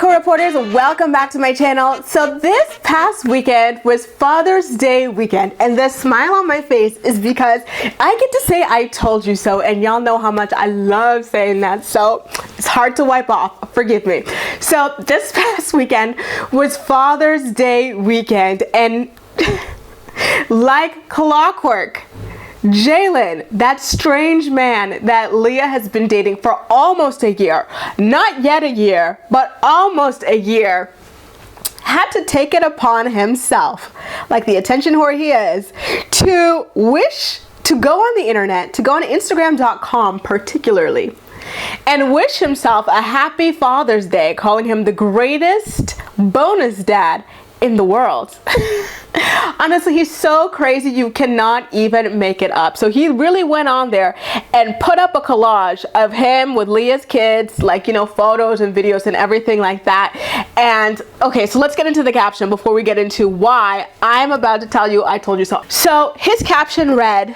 co-reporters, welcome back to my channel. So this past weekend was Father's Day weekend, and the smile on my face is because I get to say I told you so, and y'all know how much I love saying that, so it's hard to wipe off, forgive me. So this past weekend was Father's Day weekend, and like clockwork, Jaylan, that strange man that Leah has been dating for almost a year, not yet a year, but almost a year, had to take it upon himself, like the attention whore he is, to go on the internet, to go on Instagram.com particularly, and wish himself a happy Father's Day, calling him the greatest bonus dad in the world. Honestly, he's so crazy you cannot even make it up. So he really went on there and put up a collage of him with Leah's kids, like, you know, photos and videos and everything like that. And okay, so let's get into the caption before we get into why I'm about to tell you I told you so. So his caption read,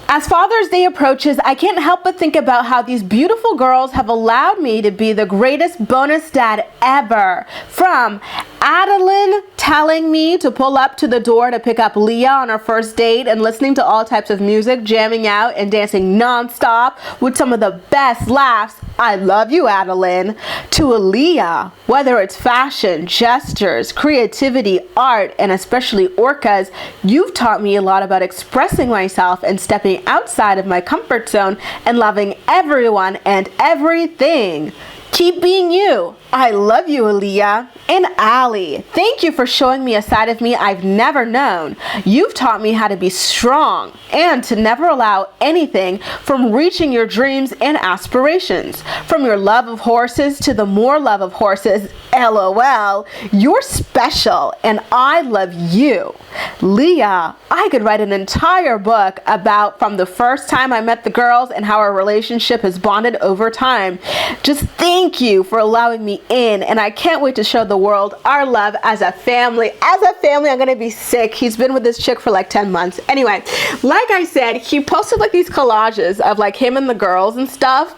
"As Father's Day approaches, I can't help but think about how these beautiful girls have allowed me to be the greatest bonus dad ever. From Adeline telling me to pull up to the door to pick up Leah on our first date and listening to all types of music, jamming out and dancing non-stop with some of the best laughs. I love you, Adeline. To Leah, whether it's fashion, gestures, creativity, art, and especially orcas, you've taught me a lot about expressing myself and stepping outside of my comfort zone and loving everyone and everything. Keep being you. I love you, Aaliyah." And Ali, "Thank you for showing me a side of me I've never known. You've taught me how to be strong and to never allow anything from reaching your dreams and aspirations. From your love of horses to the more love of horses, LOL. You're special and I love you. Leah, I could write an entire book about from the first time I met the girls and how our relationship has bonded over time. Just thank you for allowing me in, and I can't wait to show the world our love as a family." As a family, I'm gonna be sick. He's been with this chick for like 10 months. Anyway, like I said, he posted like these collages of like him and the girls and stuff.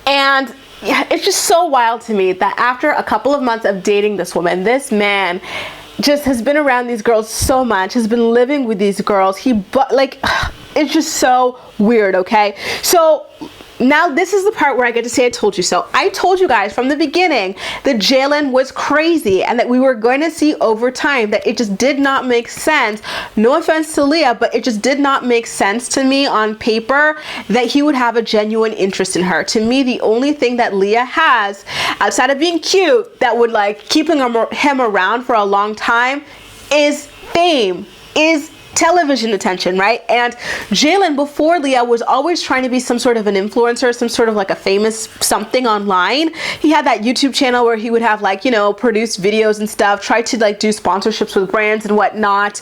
And yeah, it's just so wild to me that after a couple of months of dating this woman, this man just has been around these girls so much, has been living with these girls. It's just so weird, okay? So now this is the part where I get to say I told you so. I told you guys from the beginning that Jaylan was crazy and that we were going to see over time that it just did not make sense. No offense to Leah, but it just did not make sense to me on paper that he would have a genuine interest in her. To me, the only thing that Leah has outside of being cute that would like keeping him around for a long time is fame, is television attention, right? And Jaylan before Leah was always trying to be some sort of an influencer, some sort of like a famous something online. He had that YouTube channel where he would have like, you know, produced videos and stuff, try to like do sponsorships with brands and whatnot.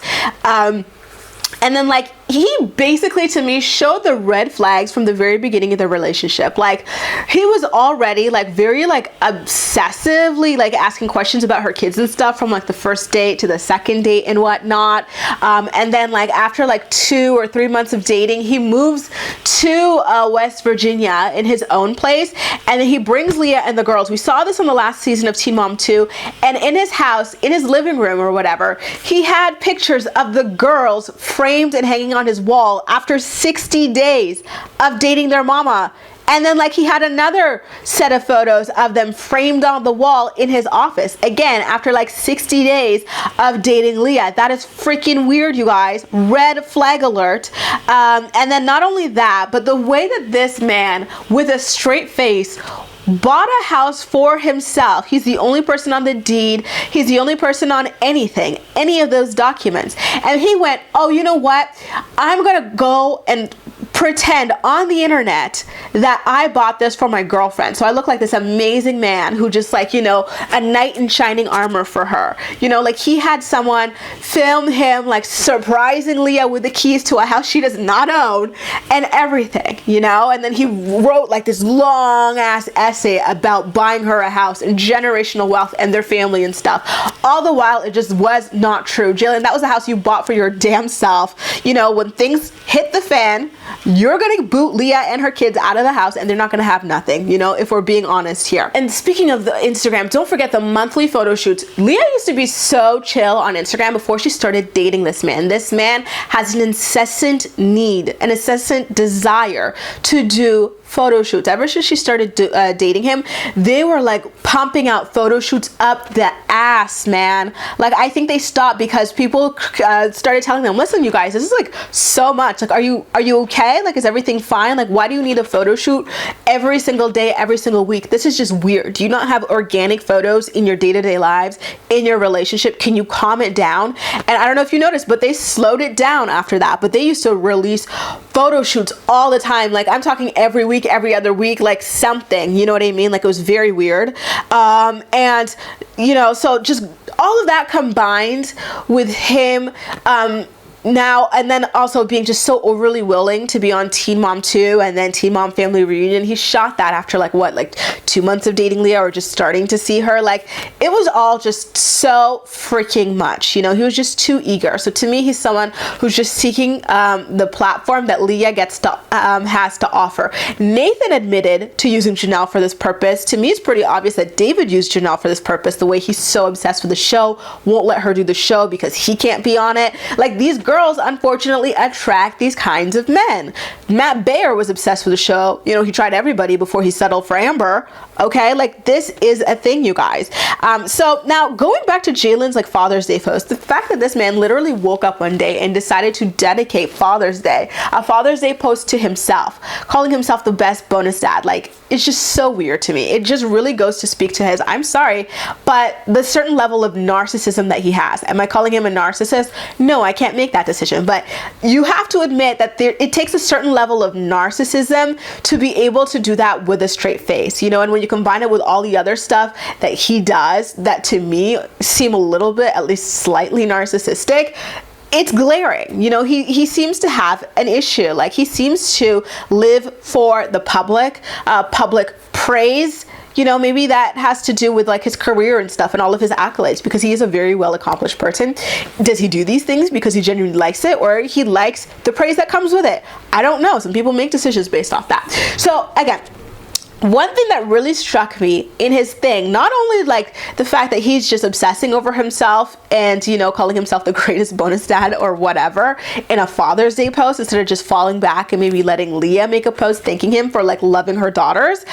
And then like he basically to me showed the red flags from the very beginning of the relationship. Like he was already like very like obsessively like asking questions about her kids and stuff from like the first date to the second date and whatnot. And then like after like 2 or 3 months of dating, he moves to West Virginia in his own place, and then he brings Leah and the girls. We saw this on the last season of Teen Mom 2, and in his house, in his living room or whatever, he had pictures of the girls framed and hanging on his wall after 60 days of dating their mama. And then like he had another set of photos of them framed on the wall in his office, again after like 60 days of dating Leah. That is freaking weird, you guys. Red flag alert. And then not only that, but the way that this man with a straight face bought a house for himself. He's the only person on the deed. He's the only person on anything, any of those documents. And he went, oh, you know what? I'm gonna go and pretend on the internet that I bought this for my girlfriend. So I look like this amazing man who just like, you know, a knight in shining armor for her. You know, like he had someone film him like surprising Leah with the keys to a house she does not own and everything, you know? And then he wrote like this long ass essay about buying her a house and generational wealth and their family and stuff. All the while, it just was not true. Jaylan, that was a house you bought for your damn self. You know, when things hit the fan, you're gonna boot Leah and her kids out of the house and they're not gonna have nothing, you know, if we're being honest here. And speaking of the Instagram, don't forget the monthly photo shoots. Leah used to be so chill on Instagram before she started dating this man. This man has an incessant need, an incessant desire to do photo shoots. Ever since she started dating him, they were like pumping out photo shoots up the ass, man. Like, I think they stopped because people started telling them, listen, you guys, this is like so much. Like, are you okay? Like, is everything fine? Like, why do you need a photo shoot every single day, every single week? This is just weird. Do you not have organic photos in your day-to-day lives, in your relationship? Can you calm it down? And I don't know if you noticed, but they slowed it down after that. But they used to release photo shoots all the time. Like, I'm talking every week, every other week, like something, you know what I mean? Like, it was very weird. And you know, so just all of that combined with him now, and then also being just so overly willing to be on Teen Mom 2 and then Teen Mom Family Reunion. He shot that after like what, like 2 months of dating Leah, or just starting to see her. Like, it was all just so freaking much, you know. He was just too eager. So to me, he's someone who's just seeking the platform that Leah gets to has to offer. Nathan admitted to using Janelle for this purpose. To me, it's pretty obvious that David used Janelle for this purpose, the way he's so obsessed with the show, won't let her do the show because he can't be on it. Like, these girls unfortunately attract these kinds of men. Matt Baer was obsessed with the show. You know, he tried everybody before he settled for Amber. Okay, like, this is a thing, you guys. So now going back to Jalen's like Father's Day post, the fact that this man literally woke up one day and decided to dedicate Father's Day, a Father's Day post to himself, calling himself the best bonus dad, like, it's just so weird to me. It just really goes to speak to his, I'm sorry, but the certain level of narcissism that he has. Am I calling him a narcissist? No, I can't make that decision. But you have to admit that it takes a certain level of narcissism to be able to do that with a straight face, you know. And when you combine it with all the other stuff that he does that to me seem a little bit, at least slightly narcissistic, it's glaring. You know, he seems to have an issue. Like, he seems to live for the public praise. You know, maybe that has to do with like his career and stuff and all of his accolades, because he is a very well accomplished person. Does he do these things because he genuinely likes it, or he likes the praise that comes with it? I don't know. Some people make decisions based off that. So again, one thing that really struck me in his thing, not only like the fact that he's just obsessing over himself and, you know, calling himself the greatest bonus dad or whatever in a Father's Day post, instead of just falling back and maybe letting Leah make a post thanking him for like loving her daughters,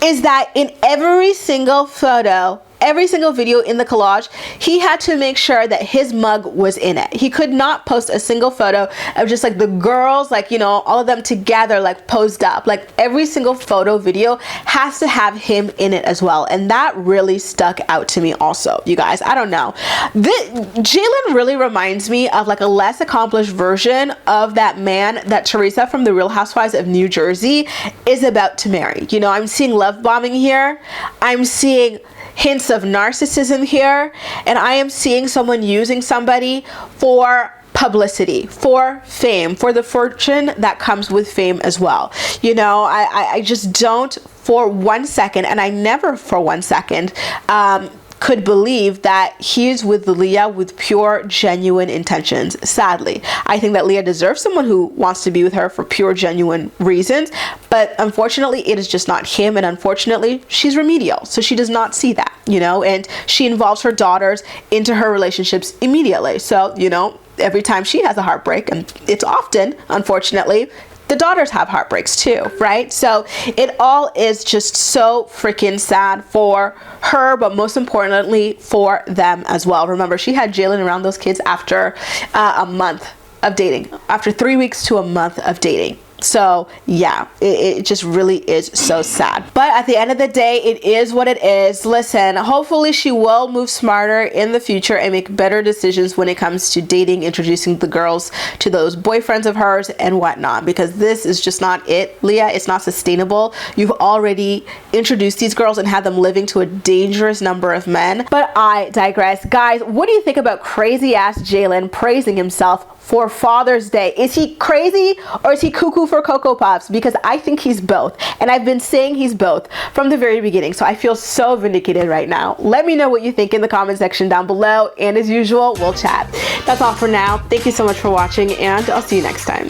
is that in every single photo, every single video in the collage, he had to make sure that his mug was in it. He could not post a single photo of just like the girls, like, you know, all of them together, like posed up. Like, every single photo video has to have him in it as well. And that really stuck out to me also, you guys. I don't know. Jaylan really reminds me of like a less accomplished version of that man that Teresa from The Real Housewives of New Jersey is about to marry. You know, I'm seeing love bombing here. I'm seeing hints of narcissism here, and I am seeing someone using somebody for publicity, for fame, for the fortune that comes with fame as well. You know, I just don't for 1 second, and I never for 1 second could believe that he's with Leah with pure, genuine intentions. Sadly, I think that Leah deserves someone who wants to be with her for pure, genuine reasons, but unfortunately it is just not him, and unfortunately she's remedial, so she does not see that, you know, and she involves her daughters into her relationships immediately. So, you know, every time she has a heartbreak, and it's often, unfortunately, the daughters have heartbreaks too, right? So it all is just so freaking sad for her, but most importantly for them as well. Remember, she had Jaylan around those kids after a month of dating, after 3 weeks to a month of dating. So yeah, it just really is so sad. But at the end of the day, it is what it is. Listen, hopefully she will move smarter in the future and make better decisions when it comes to dating, introducing the girls to those boyfriends of hers and whatnot, because this is just not it, Leah. It's not sustainable. You've already introduced these girls and had them living to a dangerous number of men. But I digress. Guys, what do you think about crazy ass Jaylan praising himself for Father's Day? Is he crazy or is he cuckoo for Cocoa Puffs? Because I think he's both, and I've been saying he's both from the very beginning, so I feel so vindicated right now. Let me know what you think in the comment section down below, and as usual, we'll chat. That's all for now. Thank you so much for watching, and I'll see you next time.